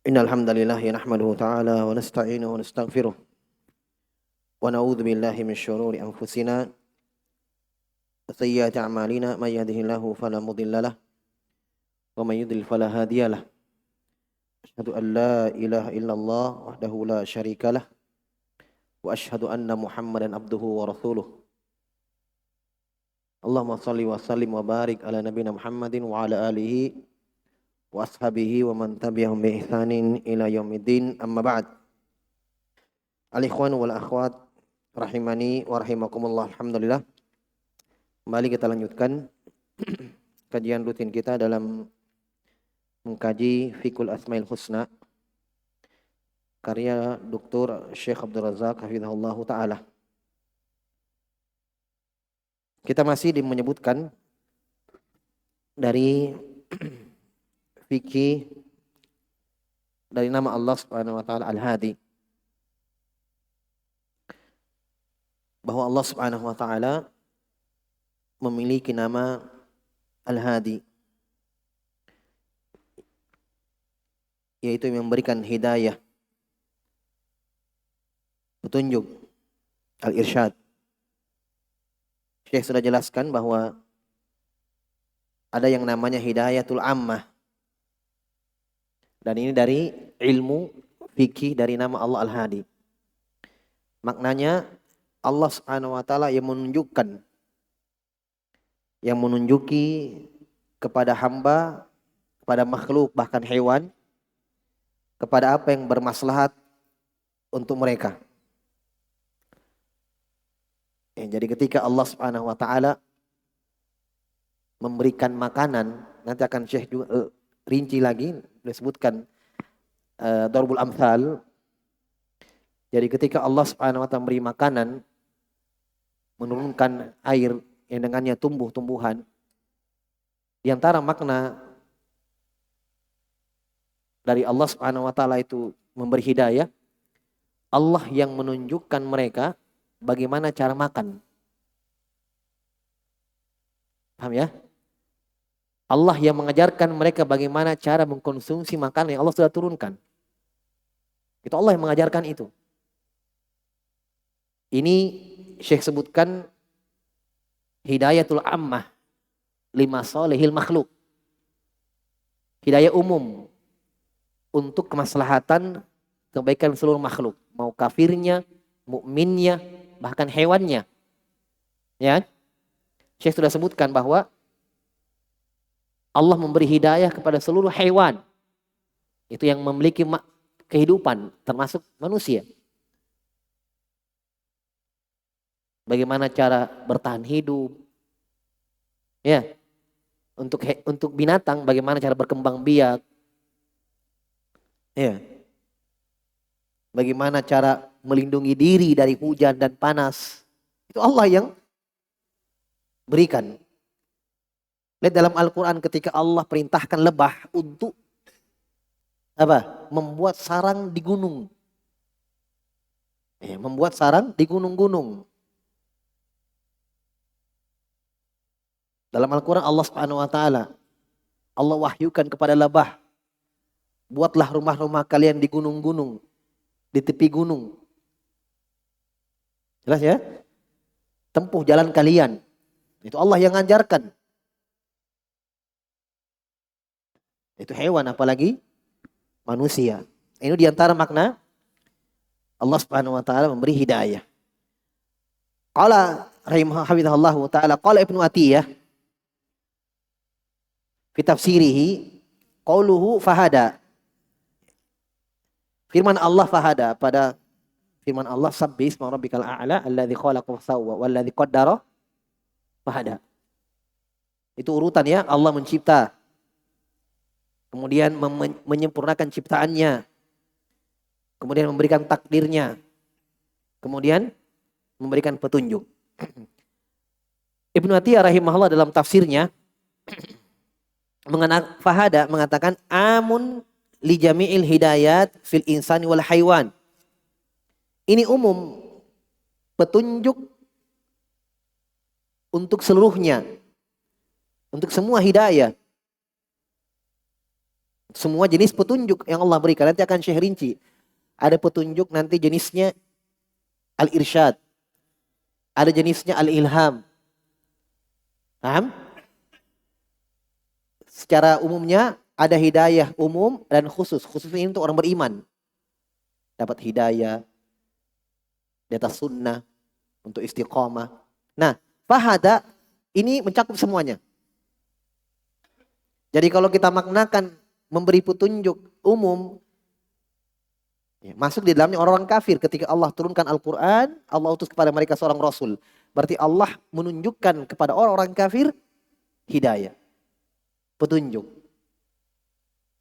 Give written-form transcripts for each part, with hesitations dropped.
Innal hamdalillah nahmaduhu ta'ala wa nasta'inuhu wa nastaghfiruh wa na'udzu billahi min syururi anfusina wa sayyiati a'malina may yahdihillahu fala mudilla lahu wa may yudlil fala hadiyalah. Asyhadu an la ilaha illallah wahdahu la syarikalah wa asyhadu anna Muhammadan abduhu wa rasuluh. Allahumma shalli wa sallim wa barik ala nabiyyina Muhammadin wa ala alihi wa ashabihi wa man tabi'ahum bi ihsanin ila yaumiddin, amma ba'd. Al-ikhwan wal akhwat rahimani wa rahimakumullah. Alhamdulillah, kembali kita lanjutkan kajian rutin kita dalam mengkaji Fiqhul Asmaul Husna karya Dr. Syekh Abdul Razak hafizahullah ta'ala. Kita masih menyebutkan dari fikih dari nama Allah Subhanahu wa taala Al-Hadi, bahwa Allah Subhanahu wa taala memiliki nama Al-Hadi, yaitu memberikan hidayah, petunjuk, al-irsyad. Syekh sudah jelaskan bahwa ada yang namanya hidayatul ammah, dan ini dari ilmu fikih dari nama Allah Al-Hadi. Maknanya Allah Subhanahu wa taala yang menunjukkan, yang menunjuki kepada hamba, kepada makhluk, bahkan hewan, kepada apa yang bermaslahat untuk mereka. Jadi ketika Allah Subhanahu wa taala memberikan makanan, nanti akan Syekh juga rinci lagi, disebutkan darbul amthal. Jadi ketika Allah Subhanahu wa taala memberi makanan, menurunkan air yang dengannya tumbuh-tumbuhan, di antara makna dari Allah Subhanahu wa taala itu memberi hidayah, Allah yang menunjukkan mereka bagaimana cara makan. Paham ya? Allah yang mengajarkan mereka bagaimana cara mengkonsumsi makanan yang Allah sudah turunkan. Itu Allah yang mengajarkan itu. Ini Syekh sebutkan hidayatul ammah lima solehil makhluk. Hidayah umum untuk kemaslahatan kebaikan seluruh makhluk, mau kafirnya, mukminnya, bahkan hewannya. Ya. Syekh sudah sebutkan bahwa Allah memberi hidayah kepada seluruh hewan. Itu yang memiliki kehidupan, termasuk manusia. Bagaimana cara bertahan hidup. Ya. Untuk binatang bagaimana cara berkembang biak. Ya. Bagaimana cara melindungi diri dari hujan dan panas. Itu Allah yang berikan. Lihat dalam Al-Quran ketika Allah perintahkan lebah untuk apa? Membuat sarang di gunung. Membuat sarang di gunung-gunung. Dalam Al-Quran Allah Subhanahu wa taala, Allah wahyukan kepada lebah, buatlah rumah-rumah kalian di gunung-gunung, di tepi gunung. Jelas ya? Tempuh jalan kalian. Itu Allah yang ngajarkan. Itu hewan, apalagi manusia. Ini diantara makna Allah Subhanahu wa taala memberi hidayah. Qala rahimahullahu taala, qala Ibnu Atiyah fi tafsirihi qauluhu fahada. Firman Allah fahada, pada firman Allah sabbi isma rabbikal a'la alladzi khalaqa fasawwa walladzi qaddara fahada. Itu urutan ya, Allah mencipta, kemudian menyempurnakan ciptaannya, kemudian memberikan takdirnya, kemudian memberikan petunjuk. Ibnu Atiyah rahimahullah dalam tafsirnya fahada mengatakan amun li jami'il hidayat fil insani wal haywan. Ini umum, petunjuk untuk seluruhnya, untuk semua hidayah, Semua jenis petunjuk yang Allah berikan. Nanti akan Syekh rinci. Ada petunjuk nanti jenisnya al-irsyad. Ada jenisnya al-ilham. Paham? Secara umumnya ada hidayah umum dan khusus. Khusus ini untuk orang beriman. Dapat hidayah di atas sunnah untuk istiqamah. Nah, fahada ini mencakup semuanya. Jadi kalau kita maknakan memberi petunjuk umum, ya, masuk di dalamnya orang-orang kafir. Ketika Allah turunkan Al-Quran, Allah utus kepada mereka seorang Rasul. Berarti Allah menunjukkan kepada orang-orang kafir hidayah, petunjuk.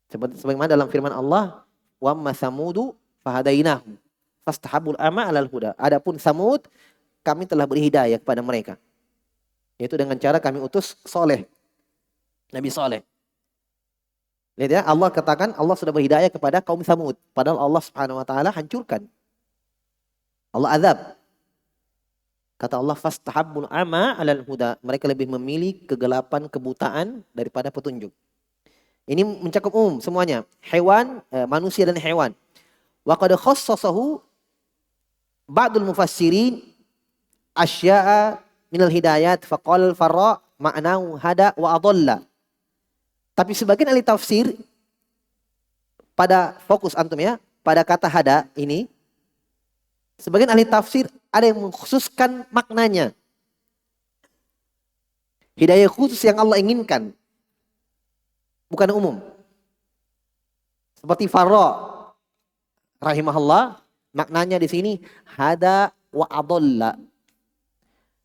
Sebagaimana dalam firman Allah, وَأَمَّا ثَمُودُ فَهَدَيْنَاهُمْ فَاسْتَحَبُّوا الْأَعْمَى عَلَى الْهُدَى. Adapun Samud, kami telah beri hidayah kepada mereka. Yaitu dengan cara kami utus Soleh, Nabi Soleh. Lihat ya, Allah katakan Allah sudah berhidayah kepada kaum Samud. Padahal Allah Subhanahu wa taala hancurkan. Allah azab. Kata Allah, fastahabbul ama 'alal huda. Mereka lebih memilih kegelapan, kebutaan daripada petunjuk. Ini mencakup umum semuanya. Hewan, manusia dan hewan. Wa qad khassasahu ba'dul mufassirin asya'a minal hidayat faqala al-farra ma'nahu hada wa adalla. Tapi sebagian ahli tafsir pada fokus antum ya, pada kata hada ini, sebagian ahli tafsir ada yang mengkhususkan maknanya. Hidayah khusus yang Allah inginkan, bukan umum. Seperti Farra rahimahullah, maknanya di sini hada wa adalla.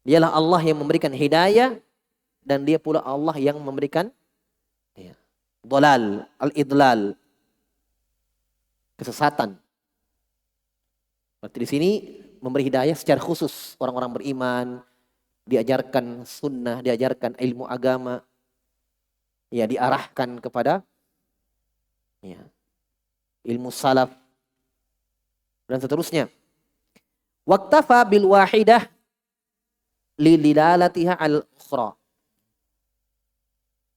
Dialah Allah yang memberikan hidayah dan dia pula Allah yang memberikan dolal, al-idlal, kesesatan. Berarti di sini memberi hidayah secara khusus orang-orang beriman, diajarkan sunnah, diajarkan ilmu agama, ya diarahkan kepada ya, ilmu salaf dan seterusnya. Waqtafa bil wahidah li dilalatiha al-ukhra.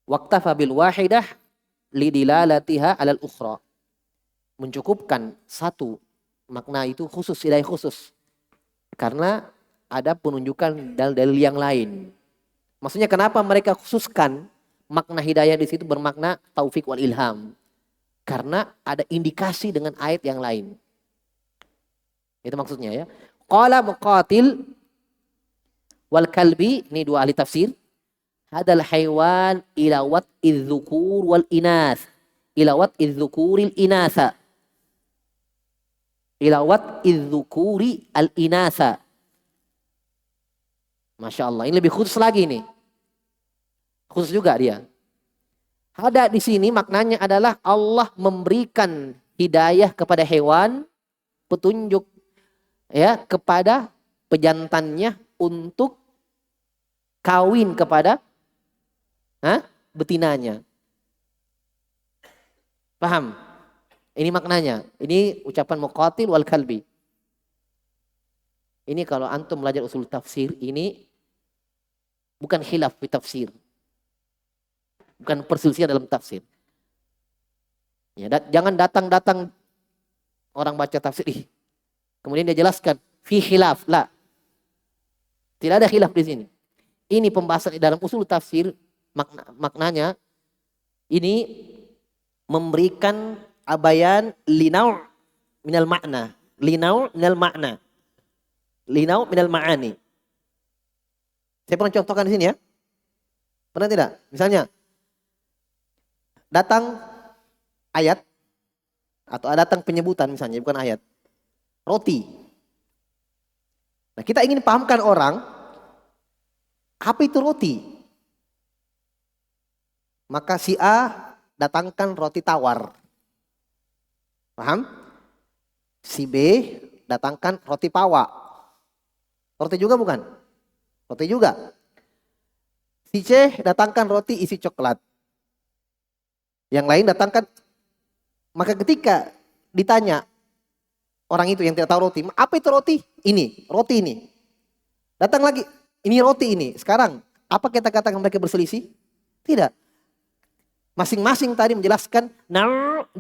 Waqtafa bil wahidah lidilalatiha alal ukhra. Mencukupkan satu makna itu khusus, hidayah khusus. Karena ada penunjukan dalil yang lain. Maksudnya kenapa mereka khususkan makna hidayah di situ bermakna taufik wal ilham? Karena ada indikasi dengan ayat yang lain. Itu maksudnya ya. Qala Muqatil wal Kalbi, ini dua ahli tafsir. Hadal haywan ila wat'idz dzukur wal inath. Ila wat'idz dzukuril inatha. Ila wat'idz dzukuri al inatha. Masya Allah, ini lebih khusus lagi nih. Khusus juga dia. Hada di sini maknanya adalah Allah memberikan hidayah kepada hewan, petunjuk ya kepada pejantannya untuk kawin kepada betinanya. Paham? Ini maknanya. Ini ucapan Muqatil wal Kalbi. Ini kalau antum belajar usul tafsir, ini bukan khilaf fi tafsir. Bukan perselisihan dalam tafsir. Ya, jangan datang-datang orang baca tafsir. Kemudian dia jelaskan fi khilaf. La. Tidak ada khilaf di sini. Ini pembahasan dalam usul tafsir, maknanya ini memberikan abayan linau minal makna. Linau minal makna. Linau minal ma'ani. Saya pernah contohkan di sini ya. Pernah tidak? Misalnya datang ayat atau datang penyebutan misalnya, bukan ayat. Roti. Nah, kita ingin pahamkan orang apa itu roti. Maka si A datangkan roti tawar. Paham? Si B datangkan roti pawa. Roti juga bukan? Roti juga. Si C datangkan roti isi coklat. Yang lain datangkan. Maka ketika ditanya orang itu yang tidak tahu roti, apa itu roti? Ini, roti ini. Datang lagi, ini roti ini. Sekarang, apa kita katakan mereka berselisih? Tidak. Masing-masing tadi menjelaskan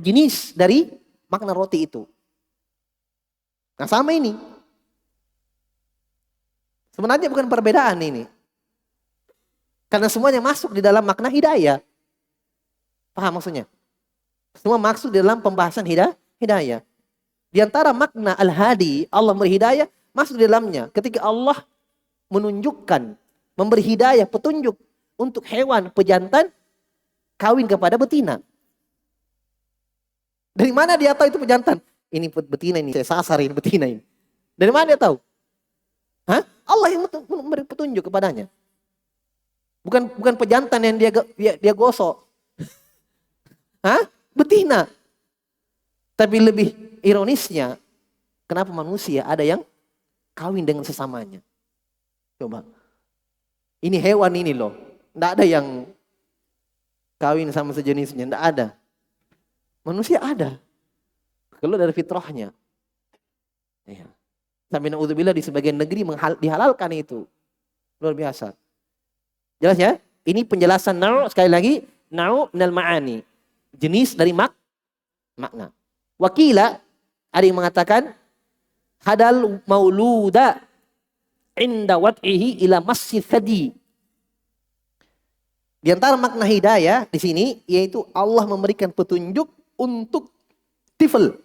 jenis dari makna roti itu. Nah sama ini. Sebenarnya bukan perbedaan ini. Karena semuanya masuk di dalam makna hidayah. Paham maksudnya? Semua masuk di dalam pembahasan hidayah. Di antara makna al-hadi, Allah memberi hidayah, masuk di dalamnya. Ketika Allah menunjukkan, memberi hidayah, petunjuk untuk hewan pejantan kawin kepada betina. Dari mana dia tahu itu pejantan? Ini betina ini, saya sasar ini betina ini. Dari mana dia tahu? Hah? Allah yang memberi petunjuk kepadanya. Bukan pejantan yang dia gosok. Hah? Betina. Tapi lebih ironisnya, kenapa manusia ada yang kawin dengan sesamanya? Coba. Ini hewan ini loh. Tidak ada yang kawin sama sejenisnya. Tidak ada. Manusia ada. Kalau dari fitrahnya. Ya. Sampai na'udzubillah di sebagian negeri dihalalkan itu. Luar biasa. Jelas ya? Ini penjelasan sekali lagi. Minal ma'ani. Jenis dari makna. Wakila, ada yang mengatakan, hadal mauluda inda wad'ihi ila masjid thadi. Di antara makna hidayah di sini, yaitu Allah memberikan petunjuk untuk tifl,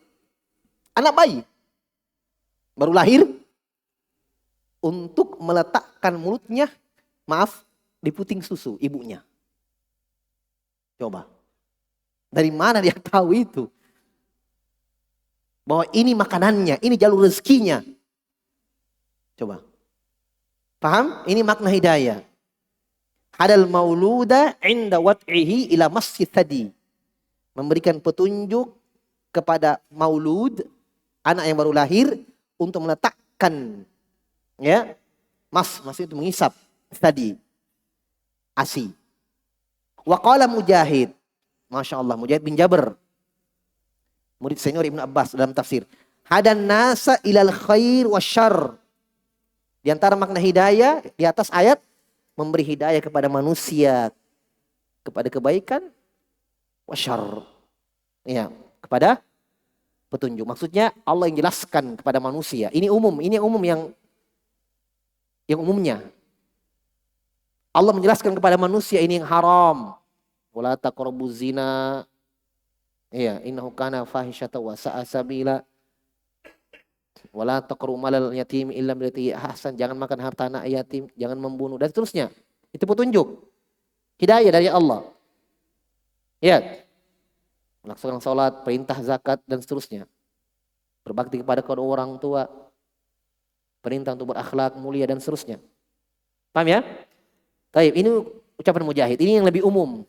anak bayi, baru lahir, untuk meletakkan mulutnya, di puting susu ibunya. Coba. Dari mana dia tahu itu? Bahwa ini makanannya, ini jalur rezekinya. Coba. Paham? Ini makna hidayah. Hadal mauluda inda wad'ihi ila masjid thadi. Memberikan petunjuk kepada maulud, anak yang baru lahir, untuk meletakkan, ya, masih itu mengisap tadi ASI. Wa qala Mujahid, Masya Allah, Mujahid bin Jabr, murid senior Ibnu Abbas dalam tafsir. Hadan nasa ilal khair wa syarr. Di antara makna hidayah di atas ayat, memberi hidayah kepada manusia kepada kebaikan, wa syarr. Ya, kepada petunjuk. Maksudnya Allah yang jelaskan kepada manusia. Ini umum, ini yang umum yang umumnya. Allah menjelaskan kepada manusia ini yang haram. Wala taqrabuz zina. Iya, innahu kana fahisyata wa sa'a sabila. Wala taqrabu malal yatim illa billati ahsan. Jangan makan harta anak yatim, jangan membunuh dan seterusnya. Itu petunjuk. Hidayah dari Allah. Ya. Melaksanakan salat, perintah zakat dan seterusnya. Berbakti kepada kedua orang tua. Perintah untuk berakhlak mulia dan seterusnya. Paham ya? Baik, ini ucapan Mujahid. Ini yang lebih umum.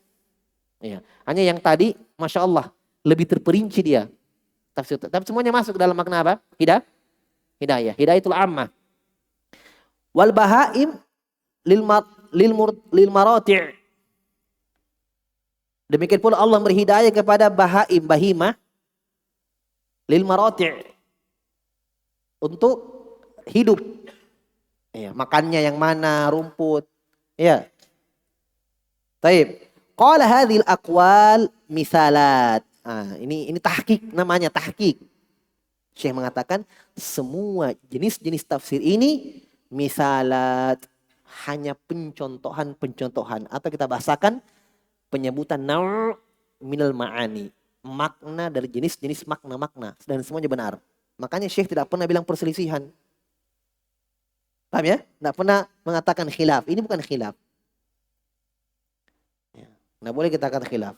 Ya. Hanya yang tadi, Masya Allah, lebih terperinci dia. Tafsir. Tapi semuanya masuk dalam makna apa? Hidayah. Hidayatul ammah. Wal bahaim lil marati'. Demikian pula Allah berhidayah kepada bahaim, bahimah, lil marati', untuk hidup. Ya, makannya yang mana, rumput. Ya. Taib. Qala hadhil aqwal misalat. Ini tahqiq namanya, tahqiq. Syekh mengatakan semua jenis-jenis tafsir ini misalat, hanya pencontohan atau kita bahasakan penyebutan naw' minal ma'ani, makna dari jenis-jenis makna-makna, dan semuanya benar. Makanya Syekh tidak pernah bilang perselisihan. Paham ya? Tidak pernah mengatakan khilaf. Ini bukan khilaf. Tidak boleh kita katakan khilaf.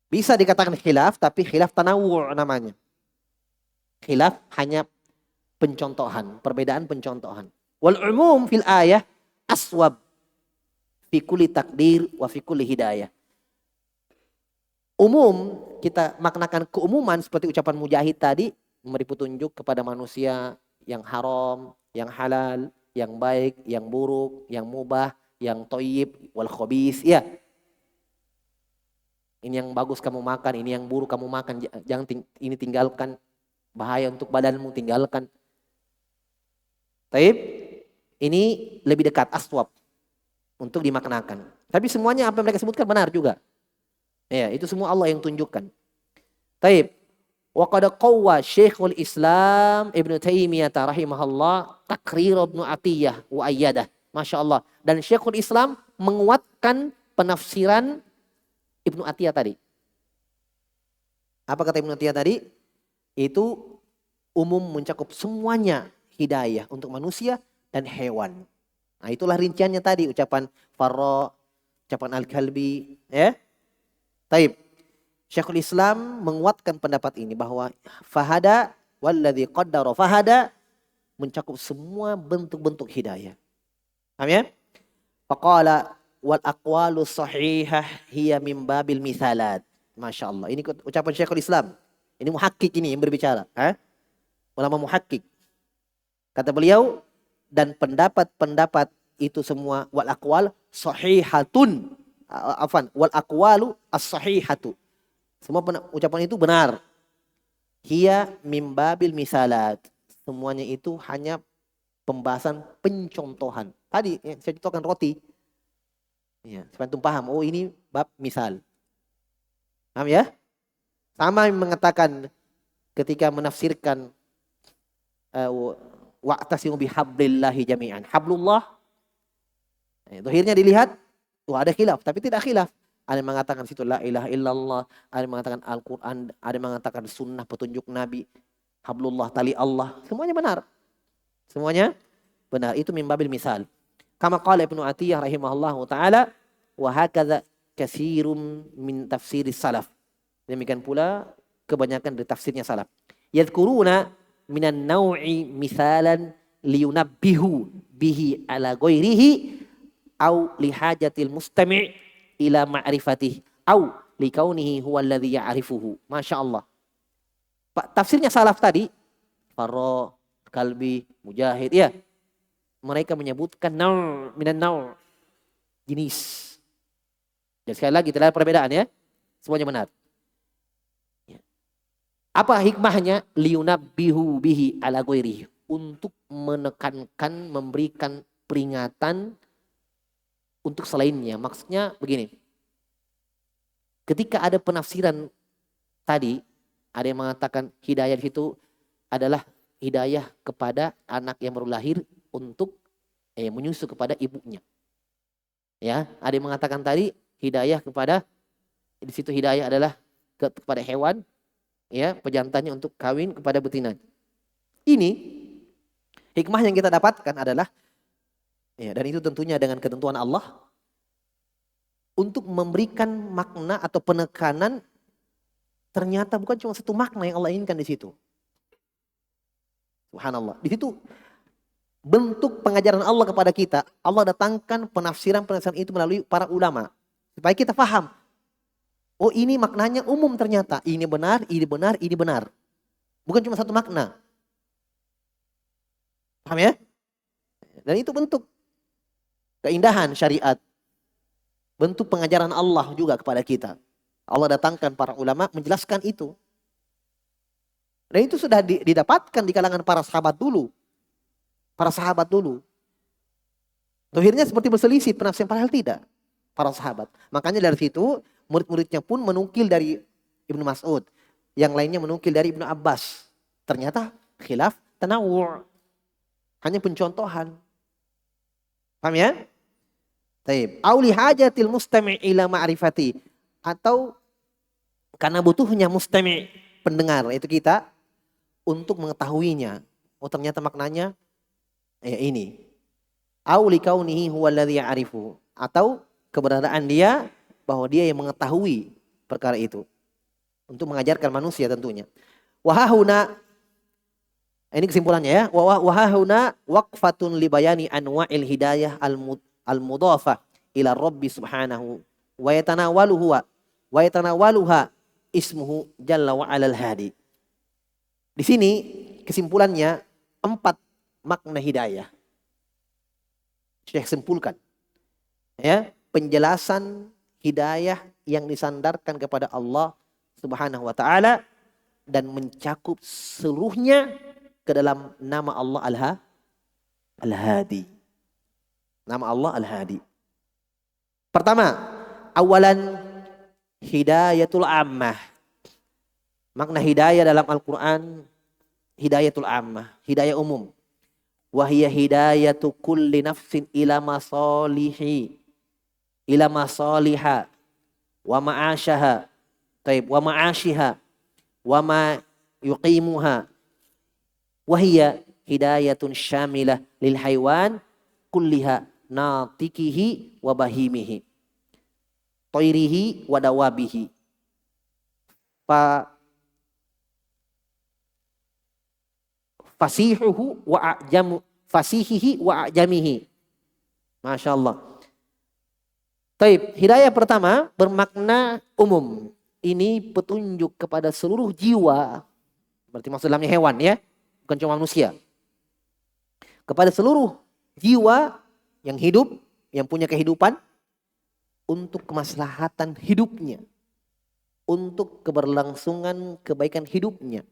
Bisa dikatakan khilaf, tapi khilaf tanawu' namanya. Khilaf hanya pencontohan, perbedaan pencontohan. Wal umum fil ayah aswab fi kulli takdir wa fi kulli hidayah. Umum, kita maknakan keumuman seperti ucapan Mujahid tadi, memberi petunjuk kepada manusia yang haram, yang halal, yang baik, yang buruk, yang mubah, yang thayyib wal khabith, ya. Ini yang bagus kamu makan, ini yang buruk kamu makan, jangan ini tinggalkan, bahaya untuk badanmu, tinggalkan. Taib, ini lebih dekat aswab untuk dimaknakan. Tapi semuanya apa yang mereka sebutkan benar juga. Ya, itu semua Allah yang tunjukkan. Taib. Wa qad qawwa Syekhul Islam Ibnu Taimiyah rahimahullah takrir Ibnu Atiyah wa ayyadah. Masya Allah. Dan Syekhul Islam menguatkan penafsiran Ibnu Atiyah tadi. Apa kata Ibnu Atiyah tadi? Itu umum mencakup semuanya hidayah untuk manusia dan hewan. Nah, itulah rinciannya tadi ucapan Farra, ucapan Al-Kalbi, ya. Taib. Syekhul Islam menguatkan pendapat ini bahwa fahada walladzi qaddara fahada mencakup semua bentuk-bentuk hidayah. Paham ya? Faqala wal aqwalu sahihah hiya min babil misalat. Masya Allah. Ini ucapan Syekhul Islam. Ini muhakkik ini yang berbicara. Ulama muhakkik. Kata beliau, dan pendapat-pendapat itu semua wal aqwal sahihatun. Wal aqwalu as-sahihatu. Semua ucapan itu benar. Hiya min babil misalat. Semuanya itu hanya pembahasan pencontohan. Tadi saya contohkan roti. Ya, supaya antum paham. Oh, ini bab misal. Paham ya? Sama yang mengatakan ketika menafsirkan wa'tasimu bihablillahi jami'an. Hablullah. Zahirnya dilihat, ada khilaf, tapi tidak khilaf. Ada yang mengatakan situ la ilaha illallah, ada yang mengatakan Al-Quran, ada yang mengatakan sunnah petunjuk Nabi, hablullah tali Allah. Semuanya benar. Semuanya benar. Itu min babil misal. Kama qala Ibnu Atiyah rahimahullahu taala wa hakadha katsirum min tafsir salaf. Demikian pula kebanyakan dari tafsirnya salaf. Yadhkuruna minan naw'i misalan liyunabbihu bihi ala ghairihi au lihajatil mustami' ila ma'rifatih au likaunihi huwa alladhi ya'rifuhu. Masya Allah. Tafsirnya salaf tadi, Farra, Kalbi, Mujahid, ya. Mereka menyebutkan minan naw' jenis. Dan sekali lagi tidak ada perbedaan ya. Semuanya benar. Ya. Apa hikmahnya? Liyunabbihu bihi ala ghairihi. Untuk menekankan, memberikan peringatan untuk selainnya. Maksudnya begini. Ketika ada penafsiran tadi, ada yang mengatakan hidayah itu adalah hidayah kepada anak yang baru lahir untuk menyusu kepada ibunya. Ya, ada yang mengatakan tadi hidayah kepada, di situ hidayah adalah kepada hewan, ya, pejantannya untuk kawin kepada betina. Ini hikmah yang kita dapatkan adalah, ya, dan itu tentunya dengan ketentuan Allah, untuk memberikan makna atau penekanan. Ternyata bukan cuma satu makna yang Allah inginkan di situ. Subhanallah. Di situ bentuk pengajaran Allah kepada kita. Allah datangkan penafsiran-penafsiran itu melalui para ulama. Supaya kita paham. Oh, ini maknanya umum ternyata. Ini benar, ini benar, ini benar. Bukan cuma satu makna. Paham ya? Dan itu bentuk keindahan syariat. Bentuk pengajaran Allah juga kepada kita. Allah datangkan para ulama menjelaskan itu. Dan itu sudah didapatkan di kalangan para sahabat dulu. Para sahabat dulu. Akhirnya seperti berselisih penafsiran, padahal tidak. Para sahabat. Makanya dari situ murid-muridnya pun menukil dari Ibnu Mas'ud. Yang lainnya menukil dari Ibnu Abbas. Ternyata khilaf tanawu'. Hanya pencontohan. Paham ya? Taib. Auli hajatil mustami' ila ma'rifati. Atau karena butuhnya mustami', pendengar, itu kita, untuk mengetahuinya. Oh, ternyata maknanya ini. Auli kaunihi huwa alladhi ya'rifu. Atau keberadaan dia, bahwa dia yang mengetahui perkara itu. Untuk mengajarkan manusia tentunya. Wahahuna, ini kesimpulannya ya. Wahahuna waqfatun libayani anwa'il hidayah al-mudhafah ila Rabbi subhanahu wa yatanawaluha ismuhu jalla wa alal hadi. Di sini kesimpulannya 4 makna hidayah. Syekh simpulkan. Ya, penjelasan hidayah yang disandarkan kepada Allah Subhanahu wa taala dan mencakup seluruhnya ke dalam nama Allah Al-Hadi. Nama Allah Al-Hadi. Pertama, awalan hidayatul ammah. Makna hidayah dalam Al-Quran, hidayatul ammah, hidayah umum. Wahiyya hidayatu kulli nafsin ila masalihi, ila masaliha, wa ma'asyaha, wa ma'asyiha, wa ma yuqimuha. Wahiyya hidayatun syamilah lil haywan kulliha natikihi wa bahimihi, toirihi wa dawabihi. Fasihuhu wa a'jamu, fasihihi wa a'jamihi. Masya Allah. Taib, hidayah pertama bermakna umum. Ini petunjuk kepada seluruh jiwa. Berarti maksud dalamnya hewan ya. Bukan cuma manusia. Kepada seluruh jiwa yang hidup, yang punya kehidupan. Untuk kemaslahatan hidupnya. Untuk keberlangsungan kebaikan hidupnya.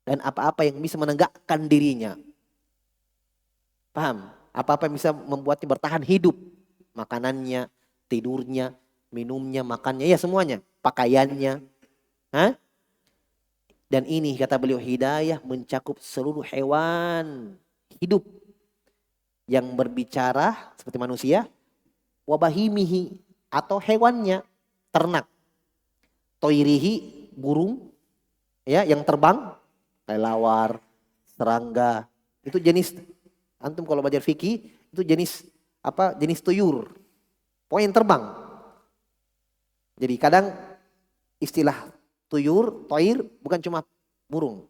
Dan apa-apa yang bisa menegakkan dirinya. Paham? Apa-apa yang bisa membuatnya bertahan hidup. Makanannya, tidurnya, minumnya, makannya, ya semuanya. Pakaiannya. Hah? Dan ini kata beliau hidayah mencakup seluruh hewan hidup. Yang berbicara seperti manusia. Wabahimihi atau hewannya. Ternak. Toirihi, burung. Ya, yang terbang. Kelelawar, serangga, itu jenis, antum kalau belajar fikih, itu jenis apa? Jenis tuyur, pokoknya yang terbang. Jadi kadang istilah tuyur, toir bukan cuma burung,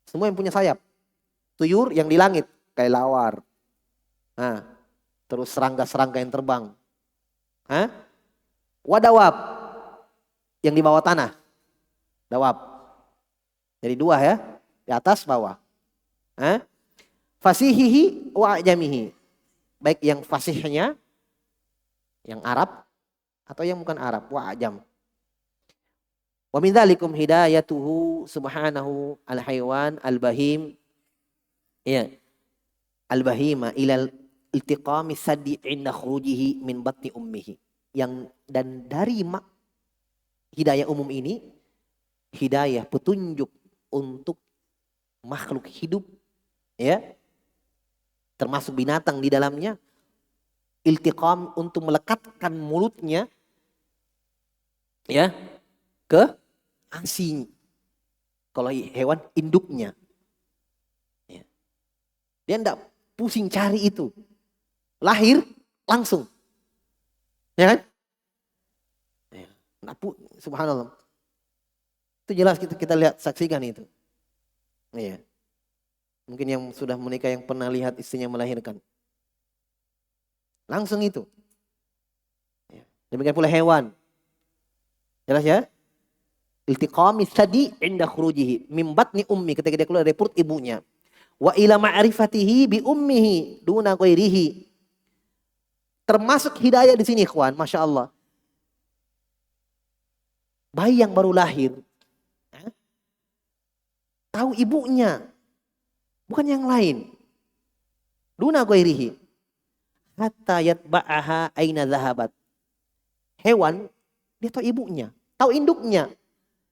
semua yang punya sayap. Tuyur yang di langit, kelelawar, nah, terus serangga-serangga yang terbang, wadawab yang di bawah tanah, dawab. Jadi dua ya. Di atas bawah. Fasihihi wa ajamihi. Baik yang fasihnya, yang Arab, atau yang bukan Arab, wa ajam. Wa min dzalikum hidayatuhu subhanahu al-haywan al-bahim. Ya. Al-bahima ilal iltiqami sadi inda khurujihi min batni ummihi. Yang dan dari hidayah umum ini, hidayah petunjuk untuk makhluk hidup, ya, termasuk binatang di dalamnya, iltiqam untuk melekatkan mulutnya, ya, ke asi. Kalau hewan induknya, ya. Dia enggak pusing cari itu, lahir langsung, ya kan? Ya. Subhanallah, itu jelas kita lihat, saksikan itu. Iya. Mungkin yang sudah menikah yang pernah lihat istrinya melahirkan. Langsung itu. Ya. Demikian pula hewan. Jelas ya? Iltiqami tadi inda khurujihi mim batni ummi, ketika dia keluar dari perut ibunya. Wa ila ma'rifatihi bi ummihi duna ghairihi. Termasuk hidayah di sini ikhwan, Masya Allah. Bayi yang baru lahir tahu ibunya, bukan yang lain. Duna ghairihi. Hatta yatba'aha aina dhahabat. Hewan, dia tahu ibunya, tahu induknya.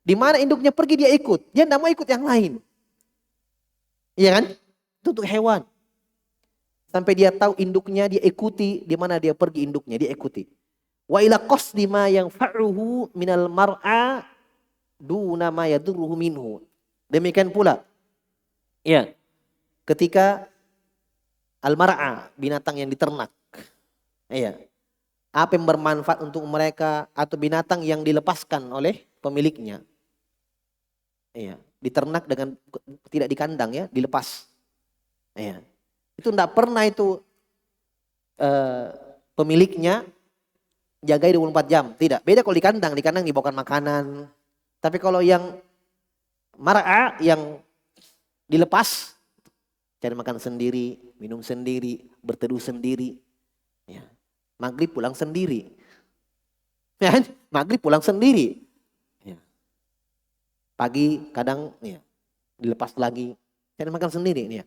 Di mana induknya pergi dia ikut. Dia tidak mau ikut yang lain. Iya kan? Itu untuk hewan. Sampai dia tahu induknya, dia ikuti. Di mana dia pergi induknya, dia ikuti. Wa ila qasdi ma yanfa'uhu minal mar'a duna ma yadurruhu minhu. Demikian pula, ya, ketika al-mar'a, binatang yang diternak, ya, apa yang bermanfaat untuk mereka atau binatang yang dilepaskan oleh pemiliknya, ya, diternak dengan tidak di kandang, ya, dilepas, ya, itu tidak pernah itu pemiliknya jagai 24 jam, tidak. Beda kalau di kandang dibawakan makanan, tapi kalau yang mar'a yang dilepas, cari makan sendiri, minum sendiri, berteduh sendiri. Ya. Maghrib pulang sendiri. Ya, maghrib pulang sendiri. Ya. Pagi kadang ya, dilepas lagi, cari makan sendiri. Ya.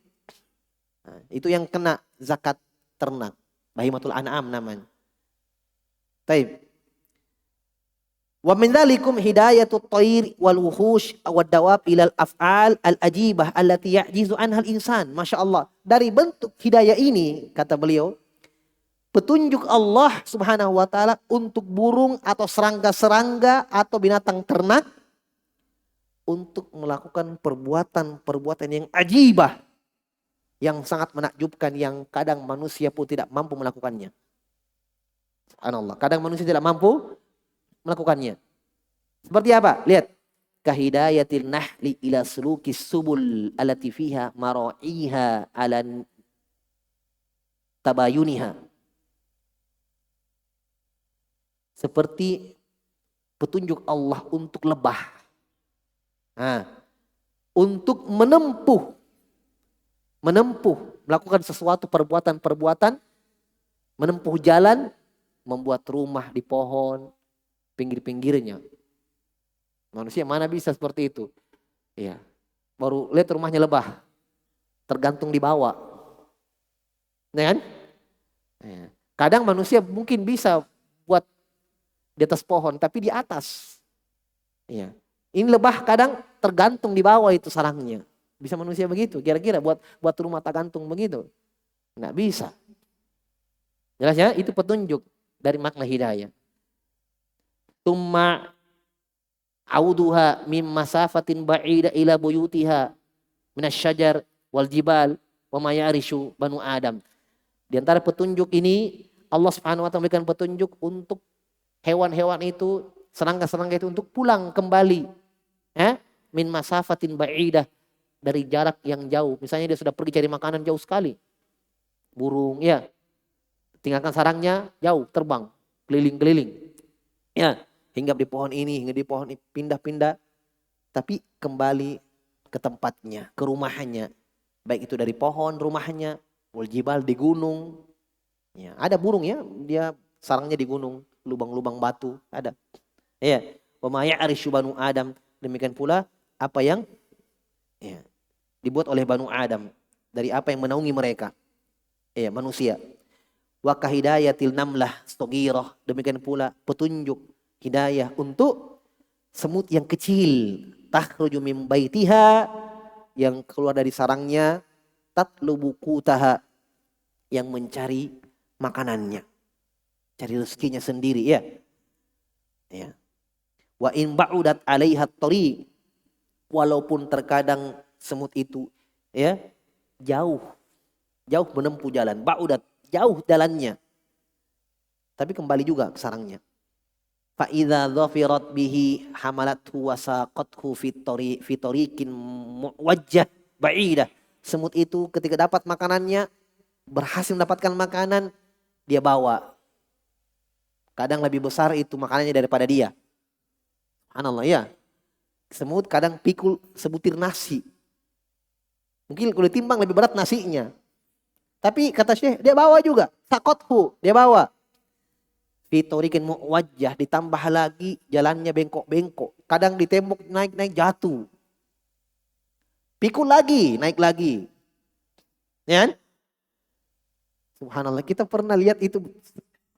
Nah, itu yang kena zakat ternak. Bahimatul an'am namanya. Taib. Wa min dzalikum hidayatut thair wal wuhush wad dawab ilal af'al al ajibah allati ya'jizu anha al insan. Masyaallah. Dari bentuk hidayah ini kata beliau, petunjuk Allah Subhanahu wa taala untuk burung atau serangga-serangga atau binatang ternak untuk melakukan perbuatan-perbuatan yang ajibah, yang sangat menakjubkan, yang kadang manusia pun tidak mampu melakukannya. Subhanallah, kadang manusia tidak mampu melakukannya. Seperti apa? Lihat. Kahidayatil nahli ila sulukis subul allati fiha mara'iha ala tabayuniha. Seperti petunjuk Allah untuk lebah. Nah, untuk menempuh, melakukan sesuatu perbuatan-perbuatan, menempuh jalan, membuat rumah di pohon, pinggir-pinggirnya. Manusia mana bisa seperti itu? Ya, baru lihat rumahnya lebah, tergantung di bawah. Nah, kan? Ya. Kadang manusia mungkin bisa buat di atas pohon, tapi di atas. Ya. Ini lebah kadang tergantung di bawah itu sarangnya. Bisa manusia begitu? Kira-kira buat rumah tergantung begitu? Nggak bisa. Jelas ya? Itu petunjuk dari makna hidayah. Tumma auduha mim masafatin ba'ida ila buyutiha minasyajar wal jibal wa ma yarishu banu Adam. Di antara petunjuk ini Allah Subhanahu wa taala memberikan petunjuk untuk hewan-hewan itu, serangga-serangga itu untuk pulang kembali. Min masafatin ba'idah, dari jarak yang jauh. Misalnya dia sudah pergi cari makanan jauh sekali. Burung ya. Tinggalkan sarangnya jauh terbang, keliling-keliling. Ya. Hinggap di pohon ini, hingga di pohon ini, pindah-pindah. Tapi kembali ke tempatnya, ke rumahnya. Baik itu dari pohon rumahnya, wal jibal di gunung. Ya, ada burung ya, dia sarangnya di gunung, lubang-lubang batu, ada. Ya, wa ma ya'rishu banu Adam. Demikian pula apa yang ya, dibuat oleh Banu Adam, dari apa yang menaungi mereka. Ya, manusia. Wa kahidayatil namlah stoghirah. Demikian pula petunjuk hidayah untuk semut yang kecil, takhruju min baitiha, yang keluar dari sarangnya, tatlubu qutaha, yang mencari makanannya, cari rezekinya sendiri ya. Ya. Wa in ba'udat 'alaiha tariq, walaupun terkadang semut itu ya jauh menempuh jalan, ba'udat, jauh jalannya, tapi kembali juga ke sarangnya. Fa idza dhafirat bihi hamalathu wa saqathu fi tariqin muwajjah ba'idah. Semut itu ketika dapat makanannya, berhasil mendapatkan makanan, dia bawa. Kadang lebih besar itu makanannya daripada dia. Subhanallah ya. Semut kadang pikul sebutir nasi. Mungkin kalau ditimbang lebih berat nasinya. Tapi kata Syekh, dia bawa juga. Saqathu, dia bawa. Fitorikin muwajjah, ditambah lagi jalannya bengkok-bengkok. Kadang di tembok naik-naik jatuh. Pikul lagi, naik lagi. Ya kan? Subhanallah, kita pernah lihat itu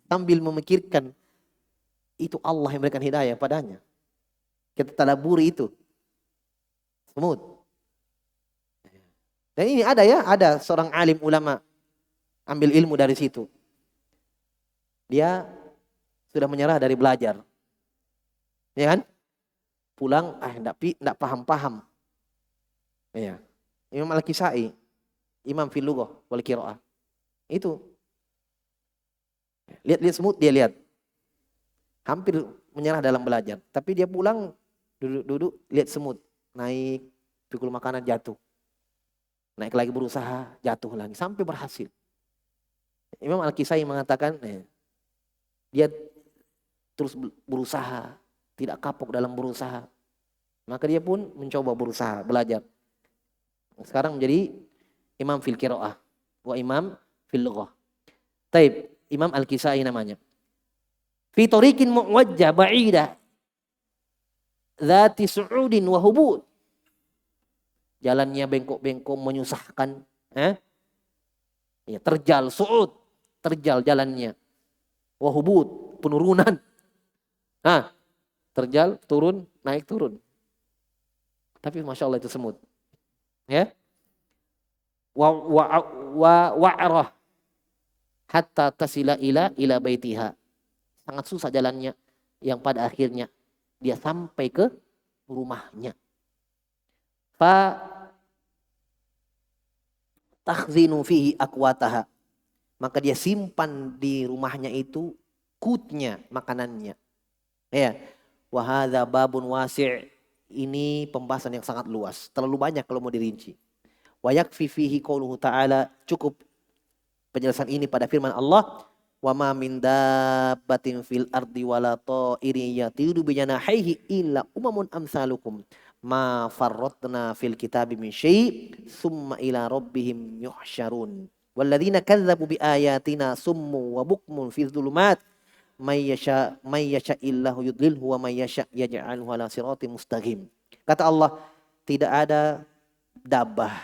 sambil memikirkan itu Allah yang memberikan hidayah padanya. Kita tadaburi itu. Semut. Dan ini ada ya, ada seorang alim ulama ambil ilmu dari situ. Dia sudah menyerah dari belajar. Ya kan? Pulang, enggak paham-paham. Ya. Imam Al-Kisai, Imam fil lughah wal qiraah. Itu. Lihat semut, dia lihat. Hampir menyerah dalam belajar. Tapi dia pulang, duduk, lihat semut. Naik, pikul makanan, jatuh. Naik lagi berusaha, jatuh lagi. Sampai berhasil. Imam Al-Kisai mengatakan, dia terus berusaha, tidak kapok dalam berusaha. Maka dia pun mencoba berusaha, belajar. Sekarang menjadi imam fil qiraah wa imam fil lughah. Taib, Imam Al-Kisai namanya. Fi tariqin muwajjah ba'idah dzati su'udin wa hubud. Jalannya bengkok-bengkok menyusahkan, Ya, terjal su'ud, terjal jalannya. Wa hubud, penurunan. terjal, turun, naik, turun. Tapi Masya Allah itu semut. Ya. Wa'arah hatta tasila ila baitiha. Sangat susah jalannya, yang pada akhirnya dia sampai ke rumahnya. Fa takhzinu fihi akwataha. Maka dia simpan di rumahnya itu kutnya, makanannya. Ya. Wa hadza babun wasi'. Ini pembahasan yang sangat luas, terlalu banyak kalau mau dirinci. Wa yakfi fihi qauluhu ta'ala, cukup penjelasan ini pada firman Allah, wa ma min dabbatin fil ardi wala ta'irin yatiru bi janahihi illa umamun amsalukum ma farratna fil kitabi min syai' summa ila rabbihim yuhsyarun walladzina kadzdzabu bi ayatina summu wa bukmun fi dzulumat may yasha illahu yudlilhu wa may yasha yaj'alhu ala siratim mustaqim. Kata Allah, tidak ada dabah,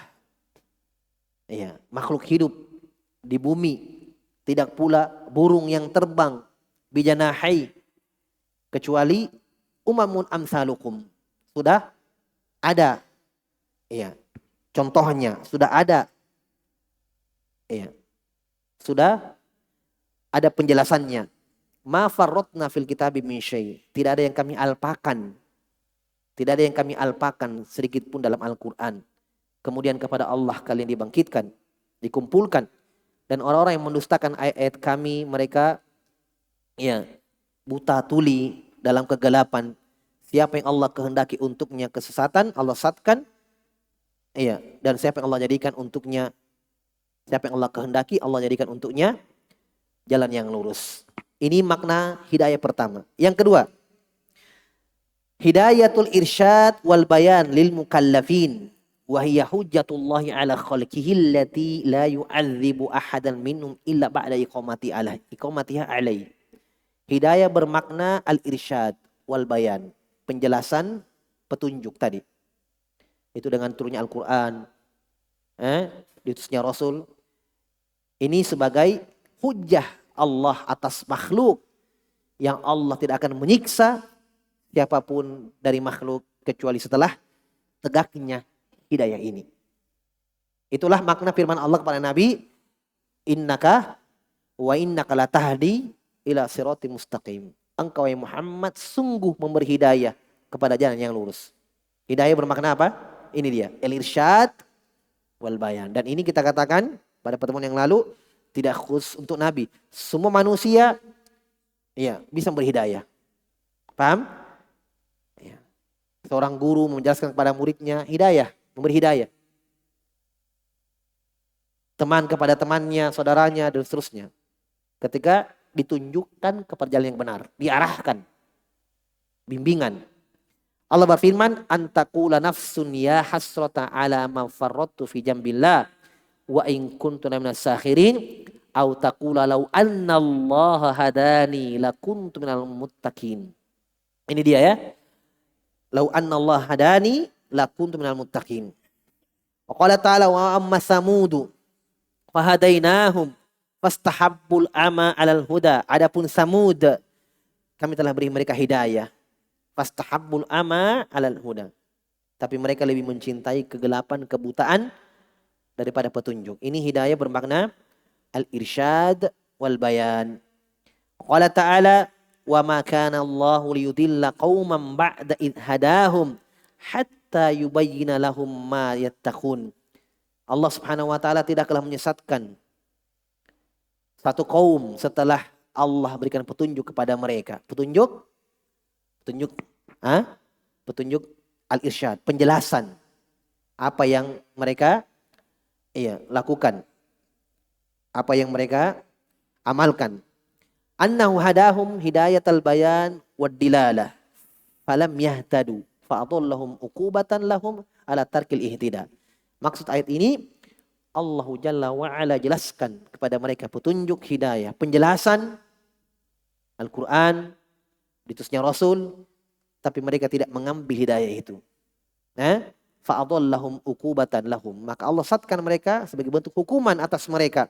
ya, makhluk hidup di bumi, tidak pula burung yang terbang bijanahai, kecuali umamun amsalukum. Sudah ada, ya, contohnya sudah ada, ya, sudah ada penjelasannya. Ma farratna fil kitabi min syai'. Tidak ada yang kami alpakan. Tidak ada yang kami alpakan sedikit pun dalam Al-Quran. Kemudian kepada Allah kalian dibangkitkan, dikumpulkan. Dan orang-orang yang mendustakan ayat-ayat kami, mereka ya buta tuli dalam kegelapan. Siapa yang Allah kehendaki untuknya kesesatan, Allah sesatkan. Iya, dan siapa yang Allah jadikan untuknya, siapa yang Allah kehendaki, Allah jadikan untuknya jalan yang lurus. Ini makna hidayah pertama. Yang kedua, hidayatul irsyad wal bayan lil mukallafin wa hiya hujjatullahi ala khalqihi allati la yu'adzibu ahadan minhum illa ba'da iqamatiha alaihi. Hidayah bermakna al-irsyad wal bayan, penjelasan, petunjuk tadi. Itu dengan turunnya Al-Qur'an, diutusnya Rasul. Ini sebagai hujjah Allah atas makhluk, yang Allah tidak akan menyiksa siapapun dari makhluk kecuali setelah tegaknya hidayah ini. Itulah makna firman Allah kepada Nabi, innaka la tahdi ila siratim mustaqim. Engkau ya Muhammad sungguh memberi hidayah kepada jalan yang lurus. Hidayah bermakna apa? Ini dia, al-irsyad wal bayan. Dan ini kita katakan pada pertemuan yang lalu, tidak khusus untuk Nabi. Semua manusia ya bisa berhidayah. Paham? Ya. Seorang guru menjelaskan kepada muridnya hidayah, memberi hidayah. Teman kepada temannya, saudaranya, dan seterusnya. Ketika ditunjukkan kepada jalan yang benar, diarahkan. Bimbingan. Allah berfirman, antakula nafsun ya hasrata ala ma farrattu fi jambillah wa in kuntu minas sakhirin au taqula law anna Allah hadani lakuntu minal muttaqin. Ini dia ya. Law anna Allah hadani lakuntu minal muttaqin. Wa qala ta'ala wa amma samudu fahadainahum fastahabbul ama 'alal huda. Adapun Samud, kami telah beri mereka hidayah. Fastahabbul ama 'alal huda. Tapi mereka lebih mencintai kegelapan, kebutaan daripada petunjuk. Ini hidayah bermakna al-irsyad wal bayan. Qala ta'ala wa ma kana Allahu liyudilla qauman ba'da id hadahum hatta yubayyina lahum ma yattaqun. Allah Subhanahu wa taala tidaklah menyesatkan satu kaum setelah Allah berikan petunjuk kepada mereka. Petunjuk al-irsyad, penjelasan apa yang mereka lakukan, apa yang mereka amalkan. Annahu hadahum hidayatal bayan wad dilalah falam yahtadu fa'adallahum uqubatan lahum ala tarkil ihtida. Maksud ayat ini, Allah Jalla wa'ala jelaskan kepada mereka petunjuk hidayah, penjelasan Al-Quran, diutusnya Rasul, tapi mereka tidak mengambil hidayah itu. Fa'adallahum uqubatan lahum. Maka Allah satkan mereka sebagai bentuk hukuman atas mereka.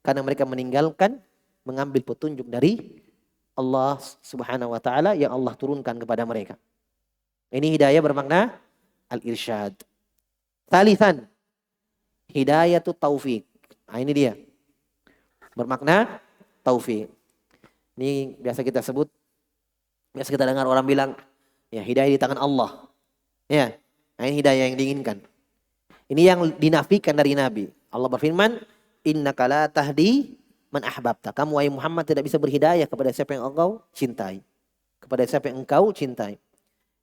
Karena mereka meninggalkan mengambil petunjuk dari Allah Subhanahu wa taala yang Allah turunkan kepada mereka. Ini hidayah bermakna al-irsyad. Salisan, hidayatut taufik. Nah, ini dia. Bermakna taufik. Ini biasa kita sebut, biasa kita dengar orang bilang, ya hidayah di tangan Allah. Ya, nah ini hidayah yang diinginkan. Ini yang dinafikan dari Nabi. Allah berfirman, innaka la tahdi man ahbabta. Kamu wahai Muhammad tidak bisa berhidayah kepada siapa yang engkau cintai. Kepada siapa yang engkau cintai.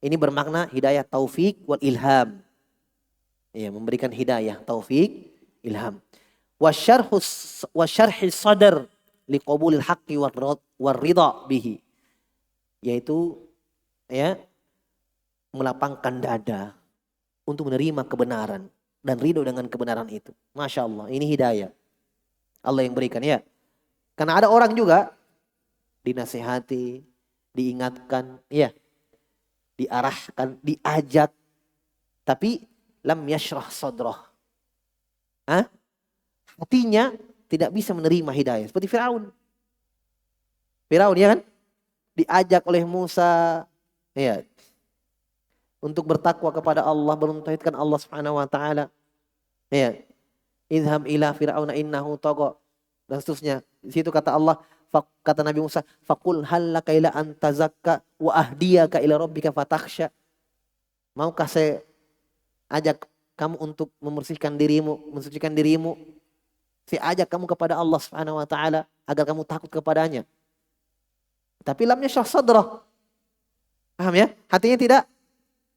Ini bermakna hidayah taufik wal ilham. Ya, memberikan hidayah taufik, ilham. Wasyarhi sadar liqabulil haqqi war ridha bihi. Yaitu ya melapangkan dada untuk menerima kebenaran dan ridho dengan kebenaran itu. Masya Allah, ini hidayah Allah yang berikan ya. Karena ada orang juga dinasihati, diingatkan, ya, diarahkan, diajak, tapi lam yashrah sadrah. Hatinya tidak bisa menerima hidayah. Seperti Firaun. Firaun ya kan? Diajak oleh Musa, ya, untuk bertakwa kepada Allah, bertauhidkan Allah Subhanahu wa taala. Ya. Idham ila fir'auna innahu tagha. Dan seterusnya. Di situ kata Allah, kata Nabi Musa, faqul hal laka ila an tazakka wa ahdiyaka ila rabbika fatakhsha. Maukah saya ajak kamu untuk membersihkan dirimu, mensucikan dirimu? Saya ajak kamu kepada Allah Subhanahu wa taala agar kamu takut kepadanya. Tapi lam yashrah sadrah. Paham ya? Hatinya tidak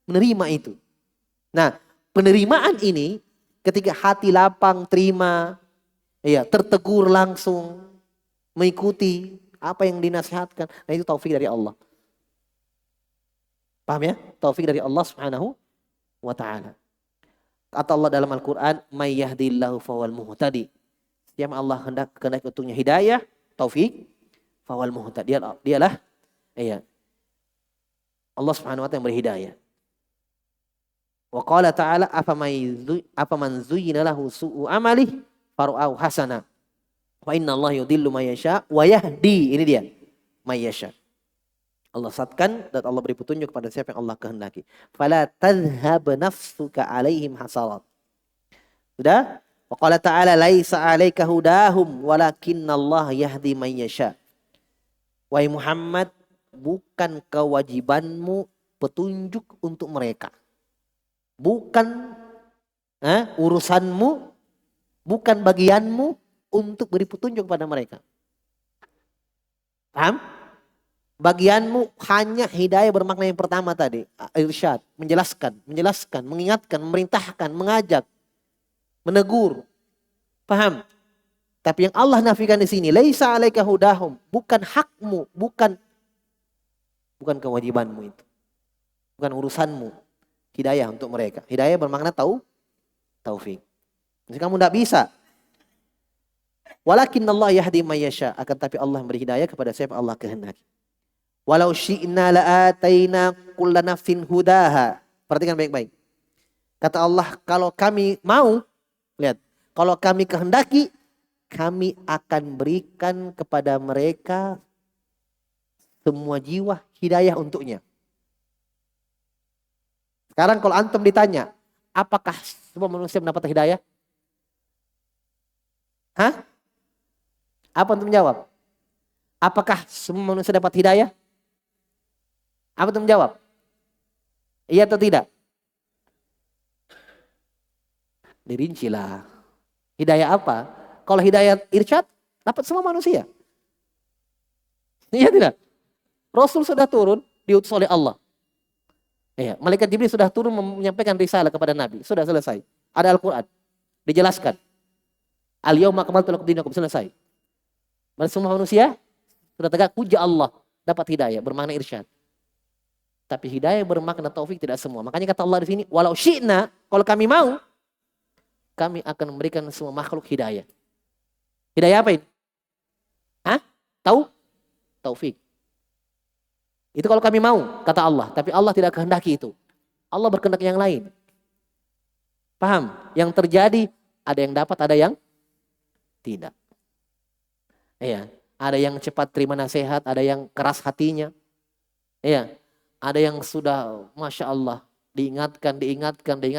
menerima itu. Nah, penerimaan ini ketika hati lapang terima, ya, tertegur langsung, mengikuti apa yang dinasihatkan. Nah, itu taufik dari Allah. Paham ya? Taufik dari Allah Subhanahu wa taala. Kata Allah dalam Al-Qur'an, "May yahdihillahu fawal muhtadi." Yang Allah kehendaki untuknya hidayah, taufik, fawal muhtadi. Dialah ya, Allah Subhanahu wa taala yang berhidayah. Wa qala ta'ala afaman zuyyina lahu su'u amalih fara'ahu hasana wa inna Allah yudhillu may yasha wa yahdi. Ini dia, may yasha. Allah sesatkan dan Allah beri petunjuk kepada siapa yang Allah kehendaki. Fala tadhhab nafsuka alaihim hasarat. Sudah? Wa qala ta'ala laisa 'alaika hudahum walakinnallaha yahdi may yasha. Wahai Muhammad, bukan kewajibanmu petunjuk untuk mereka. Bukan urusanmu, bukan bagianmu untuk beri petunjuk pada mereka. Paham? Bagianmu hanya hidayah bermakna yang pertama tadi, irsyad, menjelaskan, mengingatkan, memerintahkan, mengajak, menegur. Paham? Tapi yang Allah nafikan di sini, laisa 'alaika hudahum, bukan hakmu, bukan kewajibanmu itu. Bukan urusanmu. Hidayah untuk mereka. Hidayah bermakna taufik. Jadi kamu tidak bisa. Walakin Allah yahdi may yasha. Akan tapi Allah memberi hidayah kepada siapa Allah kehendaki. Walau syi'na la'ataina kulla nafsin hudaha. Perhatikan baik-baik. Kata Allah, kalau kami mau, lihat, kalau kami kehendaki, kami akan berikan kepada mereka semua jiwa hidayah untuknya. Sekarang kalau antum ditanya, apakah semua manusia mendapat hidayah? Apa antum jawab? Apakah semua manusia dapat hidayah? Apa antum jawab? Iya atau tidak? Dirincilah. Hidayah apa? Kalau hidayah irsyad, dapat semua manusia. Iya tidak? Rasul sudah turun, diutus oleh Allah. Ya, malaikat Jibril sudah turun menyampaikan risalah kepada Nabi. Sudah selesai. Ada Al-Quran. Dijelaskan. Al-yawma akmaltu lakum dinakum, selesai. Semua manusia sudah tegak puja Allah. Dapat hidayah, bermakna irsyad. Tapi hidayah bermakna taufik tidak semua. Makanya kata Allah di sini, walau syi'na, kalau kami mau, kami akan memberikan semua makhluk hidayah. Hidayah apa ini? Taufik. Itu kalau kami mau, kata Allah. Tapi Allah tidak kehendaki itu. Allah berkehendak yang lain. Paham? Yang terjadi, ada yang dapat, ada yang tidak. Iya. Ada yang cepat terima nasihat, ada yang keras hatinya. Iya. Ada yang sudah Masya Allah diingatkan,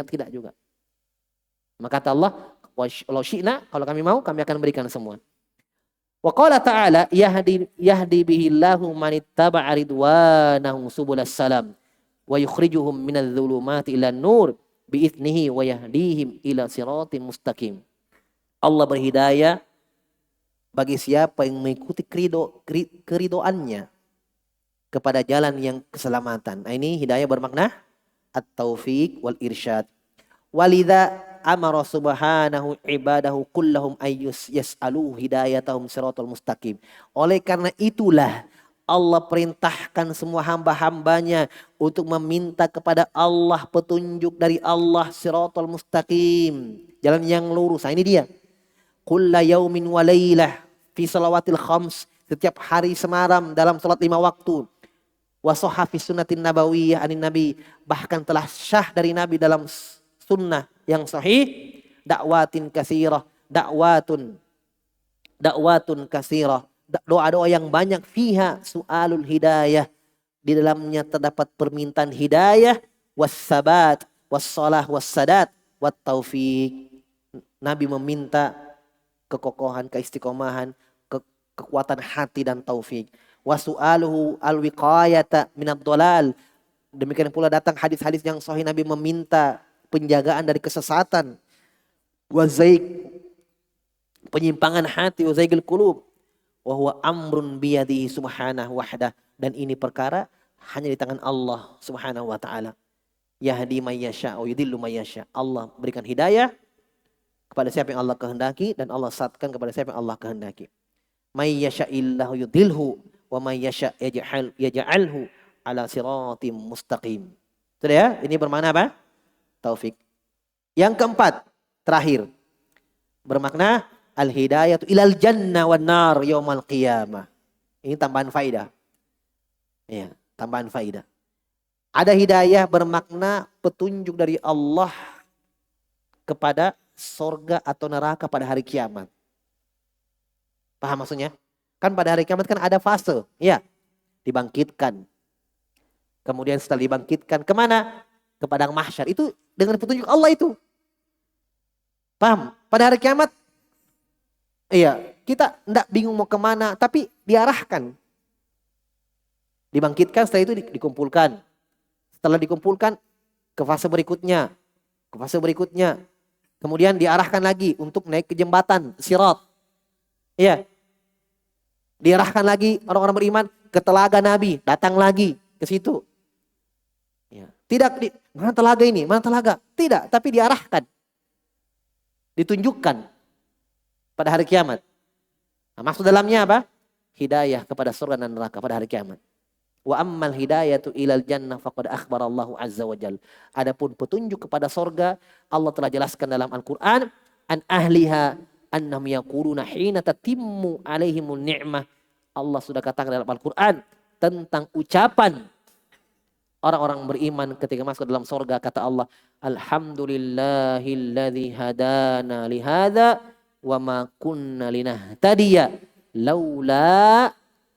tidak juga. Maka kata Allah, walau syi'na, kalau kami mau, kami akan berikan semua. Wa qala ta'ala yahdi bihillahu man ittaba'a ridwanahu subulas salam wa yukhrijuhum minadh dhulumati ilan nur bi'ithnihi wa yahdihim ila siratin mustaqim. Allah berhidayah bagi siapa yang mengikuti keridoannya kepada jalan yang keselamatan. Nah, ini hidayah bermakna at-taufiq wal irsyad. Walidha amara subhanahu ibadahu kullahum ayyus yas'alu hidayatahum siratal mustaqim. Oleh karena itulah Allah perintahkan semua hamba-hambanya untuk meminta kepada Allah petunjuk dari Allah siratal mustaqim. Jalan yang lurus. Nah, ini dia. Kulla yaumin wa laylah fi salawatil khams, setiap hari semalam dalam salat 5 waktu. Wa sahhafi sunnatin nabawiyah anin nabi, bahkan telah syah dari nabi dalam sunnah yang sahih, dakwatun kasirah, doa-doa yang banyak, fiha su'alul hidayah, di dalamnya terdapat permintaan hidayah, wassabat, wassalah, wassadat, wat taufiq. Nabi meminta kekokohan, keistiqomahan, kekuatan hati dan taufik. Wa su'aluhu al-wiqayata minad dhalal. Demikian pula datang hadis-hadis yang sahih, Nabi meminta penjagaan dari kesesatan. Wa zaig, penyimpangan hati, wa zaigil qulub. Wa huwa amrun biyadihi subhanahu wahdah, dan ini perkara hanya di tangan Allah Subhanahu wa taala. Yahdi may yasha wa yudhillu may yasha. Allah berikan hidayah kepada siapa yang Allah kehendaki, dan Allah sesatkan kepada siapa yang Allah kehendaki. May yasha'illahu yudhilhu wa may yasha' yaj'alhu ala siratim mustaqim. Sudah ya? Ini bermakna apa? Taufik. Yang keempat, terakhir, bermakna al-hidayatu ilal jannah wan nar yaumal qiyamah. Ini tambahan faidah. Ya, tambahan faidah. Ada hidayah bermakna petunjuk dari Allah kepada sorga atau neraka pada hari kiamat. Paham maksudnya? Kan pada hari kiamat kan ada fase, ya, dibangkitkan. Kemudian setelah dibangkitkan kemana? Ke padang mahsyar. Itu dengan petunjuk Allah itu. Paham? Pada hari kiamat, iya, kita enggak bingung mau kemana, tapi diarahkan. Dibangkitkan, setelah itu dikumpulkan. Setelah dikumpulkan, ke fase berikutnya. Ke fase berikutnya. Kemudian diarahkan lagi untuk naik ke jembatan Sirat. Iya. Diarahkan lagi orang-orang beriman ke telaga Nabi, datang lagi ke situ. Ya. Tidak mana telaga ini, mana telaga? Tidak, tapi diarahkan. Ditunjukkan pada hari kiamat. Nah, maksud dalamnya apa? Hidayah kepada surga dan neraka pada hari kiamat. Wa ammal hidayatu ilal jannah faqad akhbarallahu azza wa jalla. Adapun petunjuk kepada surga, Allah telah jelaskan dalam Al-Qur'an, an ahliha annahum yaquluna hina tatimmu alaihimun ni'mah. Allah sudah katakan dalam Al-Qur'an tentang ucapan orang-orang beriman ketika masuk ke dalam surga, kata Allah, alhamdulillahilladzi hadana lihada wa ma kunna linahtadiya laula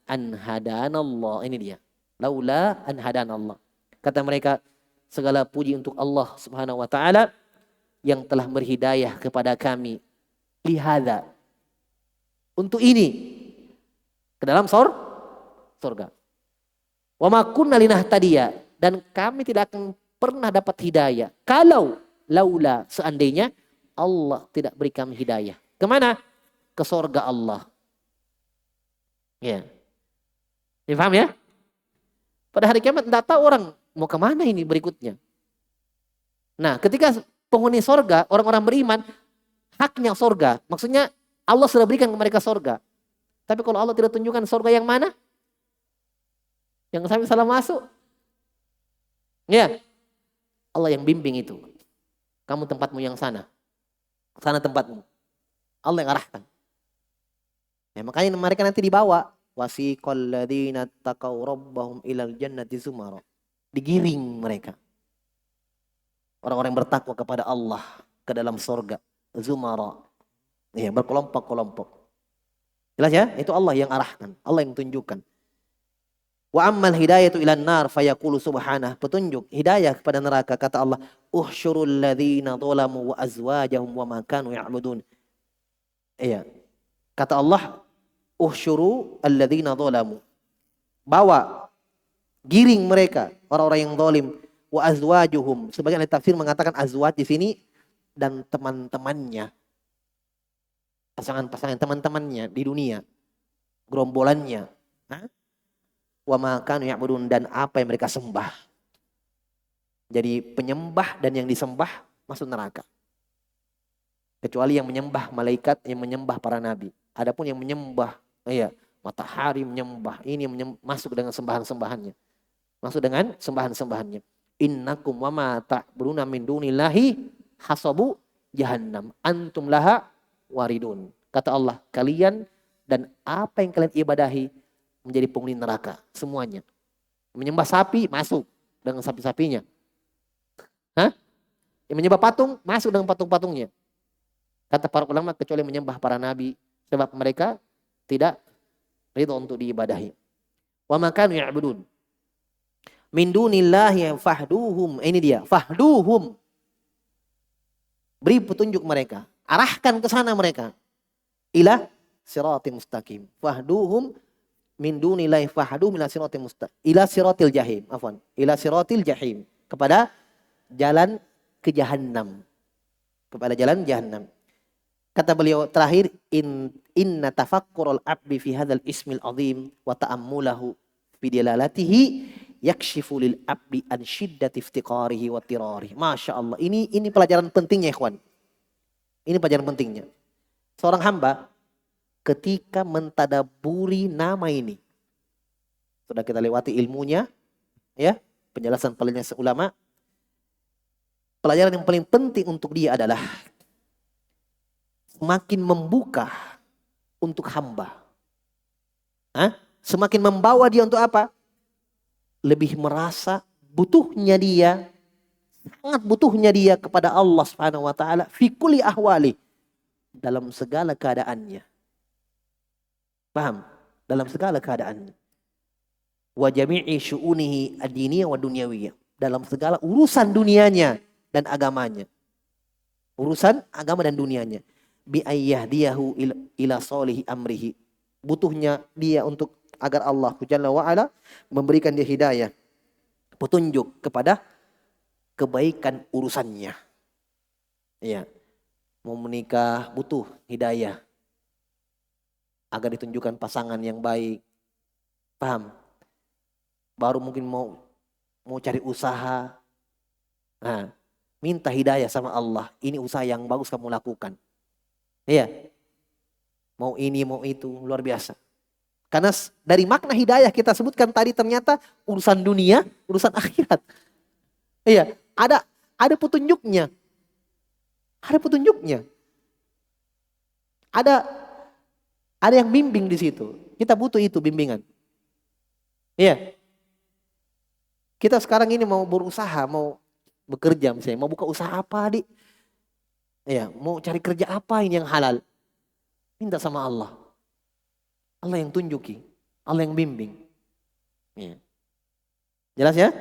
an hadanallah. Ini dia. Laula an hadanallah. Kata mereka, segala puji untuk Allah Subhanahu wa taala yang telah berhidayah kepada kami. Lihada, untuk ini, ke dalam surga. Wa ma kunna linahtadiya, dan kami tidak akan pernah dapat hidayah kalau laula, seandainya Allah tidak beri kami hidayah. Kemana? Ke surga Allah. Ya. Ini paham ya? Pada hari kiamat tidak tahu orang mau kemana ini berikutnya. Nah, ketika penghuni surga, orang-orang beriman, haknya surga. Maksudnya Allah sudah berikan ke mereka surga. Tapi kalau Allah tidak tunjukkan surga yang mana, yang sampai salah masuk, ya, Allah yang bimbing itu. Kamu tempatmu yang sana. Sana tempatmu. Allah yang arahkan. Ya, makanya mereka nanti dibawa. Wasiqal ladzina taqaw rabbahum ilal jannati zumara. Digiring mereka. Orang-orang yang bertakwa kepada Allah ke dalam surga. Zumara. Ya, berkelompok-kelompok. Jelas ya? Itu Allah yang arahkan, Allah yang tunjukkan. Wa ammal hidayatu ilan nar fayaqulu subhanah. Petunjuk hidayah kepada neraka, kata Allah, uhsyurul ladzina zalamu wa azwajahum wa ma kanu ya'budun. Iya. Kata Allah, uhsyuru alladzina zalamu. Bawa, giring mereka orang-orang yang zalim, wa azwajuhum. Sebagian ahli tafsir mengatakan azwaj di sini dan teman-temannya. Pasangan-pasangan teman-temannya di dunia, gerombolannya. Hah? Wa ma kanu ya'budun, dan apa yang mereka sembah. Jadi penyembah dan yang disembah masuk neraka. Kecuali yang menyembah malaikat, yang menyembah para nabi. Adapun yang menyembah matahari, menyembah ini masuk dengan sembahan-sembahannya. Masuk dengan sembahan-sembahannya. Innakum wa ma ta'buduna min dunillahi hasabu jahannam antum laha waridun. Kata Allah, kalian dan apa yang kalian ibadahi menjadi penghuni neraka semuanya. Menyembah sapi masuk dengan sapi-sapinya. Yang menyembah patung masuk dengan patung-patungnya. Kata para ulama, kecuali menyembah para nabi, sebab mereka tidak ridho untuk diibadahi. Wa ma kanu ya'budun min dunillahi fahduhum. Ini dia, fahduhum. Beri petunjuk mereka, arahkan ke sana mereka. Ila siratil mustaqim. Fahduhum min dunillahi fahduhum ila siratil mustaqim. Ila siratil jahim, afwan. Ila siratil jahim, kepada jalan ke jahannam. Kepada jalan jahannam. Kata beliau terakhir, inna tafakkurul abdi fi hadzal ismil azim wa ta'ammulahu fi dilalatihi yakshifu lil abdi an shiddati iftiqarihi wa tirarihi. Masya Allah. Ini pelajaran pentingnya, ikhwan. Ini pelajaran pentingnya. Seorang hamba ketika mentadaburi nama ini. Sudah kita lewati ilmunya, ya, penjelasan palingnya ulama. Pelajaran yang paling penting untuk dia adalah semakin membuka untuk hamba. Semakin membawa dia untuk apa? Lebih merasa butuhnya dia, sangat butuhnya dia kepada Allah Subhanahu wa taala fi kulli ahwali, dalam segala keadaannya. Paham? Dalam segala keadaannya. Wa jami'i syu'unihi ad-diniyah wa dunyawiyah, dalam segala urusan dunianya dan agamanya. Urusan agama dan dunianya. Bi ayyahdiyahu ila solihi amrihi. Butuhnya dia untuk agar Allah Jalla wa ala memberikan dia hidayah, petunjuk kepada kebaikan urusannya. Iya. Mau menikah butuh hidayah agar ditunjukkan pasangan yang baik. Paham? Baru mungkin mau cari usaha. Minta hidayah sama Allah. Ini usaha yang bagus kamu lakukan. Iya. Mau ini, mau itu, luar biasa. Karena dari makna hidayah kita sebutkan tadi ternyata urusan dunia, urusan akhirat. Iya, ada petunjuknya. Ada petunjuknya. Ada yang bimbing di situ. Kita butuh itu bimbingan. Iya. Kita sekarang ini mau berusaha, mau bekerja misalnya, mau buka usaha apa, Dik? Iya, mau cari kerja apa ini yang halal? Minta sama Allah. Allah yang tunjuki, Allah yang bimbing. Ya. Jelas ya?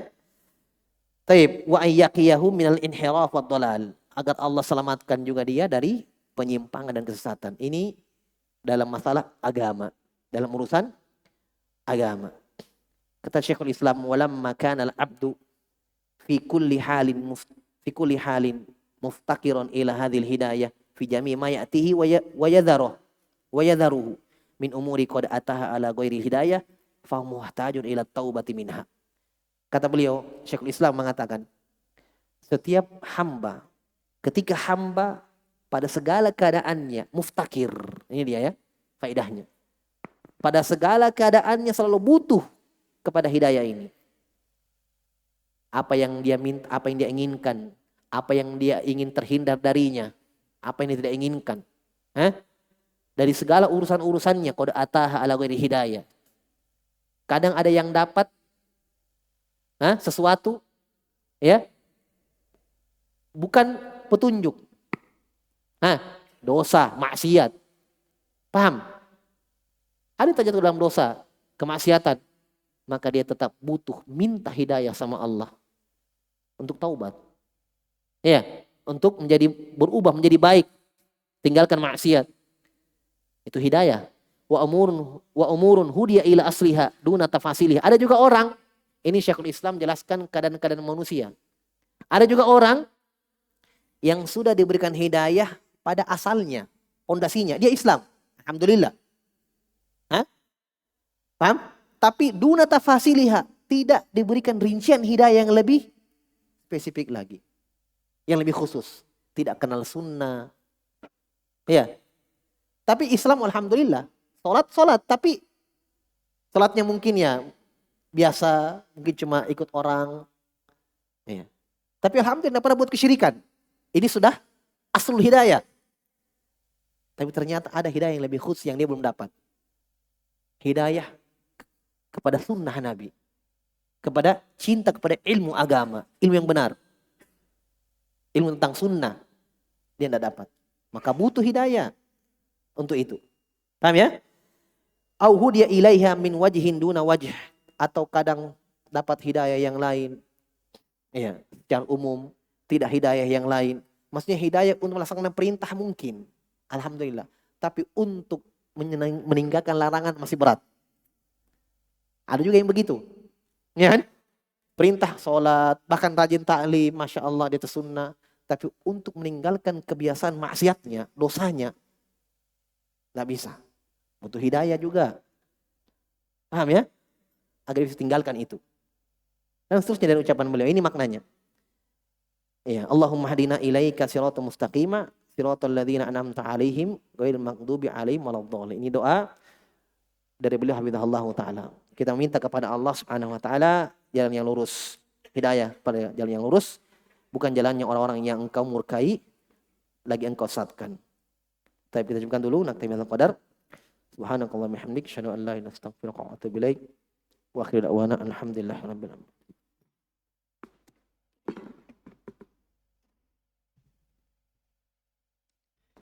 Taib wa ayyaqiyahu minal inhiraf wad dhalal, agar Allah selamatkan juga dia dari penyimpangan dan kesesatan. Ini dalam masalah agama, dalam urusan agama. Kata Syekhul Islam, walamma kana al-'abdu fi kulli halin muftakiran ila hadhil hidayah fi jami' ma ya'tihi wa yadharuhu min umuri qad ataha ala ghairi hidayah fa muhtajun ila taubati minha. Kata beliau, Syekhul Islam mengatakan, setiap hamba, ketika hamba pada segala keadaannya muftakir, ini dia ya faedahnya, pada segala keadaannya selalu butuh kepada hidayah ini. Apa yang dia minta, apa yang dia inginkan, apa yang dia ingin terhindar darinya, apa yang dia tidak inginkan. Dari segala urusan-urusannya, qad ataha ala ghairi hidayah. Kadang ada yang dapat sesuatu, ya, bukan petunjuk. Dosa, maksiat. Paham? Ada terjatuh dalam dosa, kemaksiatan, maka dia tetap butuh minta hidayah sama Allah untuk taubat. Ya, untuk berubah menjadi baik, tinggalkan maksiat. Itu hidayah. Wa umurun hudiya ila asliha duna tafasiliha. Ada juga orang, ini Syekhul Islam jelaskan keadaan-keadaan manusia. Ada juga orang yang sudah diberikan hidayah pada asalnya, pondasinya, dia Islam. Alhamdulillah. Hah? Paham? Tapi duna tafasiliha, tidak diberikan rincian hidayah yang lebih spesifik lagi. Yang lebih khusus. Tidak kenal sunnah. Ya. Tapi Islam alhamdulillah. Sholat, tapi sholatnya mungkin ya biasa, mungkin cuma ikut orang. Ya. Tapi alhamdulillah pernah buat kesyirikan. Ini sudah aslul hidayah. Tapi ternyata ada hidayah yang lebih khusus yang dia belum dapat. Hidayah kepada sunnah Nabi. Kepada cinta kepada ilmu agama. Ilmu yang benar. Ilmu tentang sunnah. Dia tidak dapat. Maka butuh hidayah untuk itu. Paham ya? Au hudiya ilaiha min wajhin duna wajh. Atau kadang dapat hidayah yang lain. Ya, secara umum. Tidak hidayah yang lain. Maksudnya hidayah untuk melaksanakan perintah mungkin. Alhamdulillah. Tapi untuk meninggalkan larangan masih berat. Ada juga yang begitu. Ya kan? Perintah sholat, bahkan rajin ta'lim, Masya Allah dia sunnah. Tapi untuk meninggalkan kebiasaan maksiatnya, dosanya, nggak bisa. Butuh hidayah juga. Paham ya? Agar bisa tinggalkan itu. Dan seterusnya dari ucapan beliau. Ini maknanya. Ya, Allahumma hadina ilaika siratal mustaqima siratal ladzina an'amta 'alaihim ghairil maghdubi 'alaihim waladdallin. Ini doa dari beliau hafizahullah taala. Kita minta kepada Allah Subhanahu wa taala jalan yang lurus, hidayah pada jalan yang lurus, bukan jalannya orang-orang yang engkau murkai lagi engkau sesatkan. Tapi kita cukupkan dulu nakti min qadar. Subhanakallahumma hamdik asyhadu an la ilaha illa anta astaghfiruka wa atubu ilaik. Wa akhiru da'wana alhamdulillahirabbil alamin.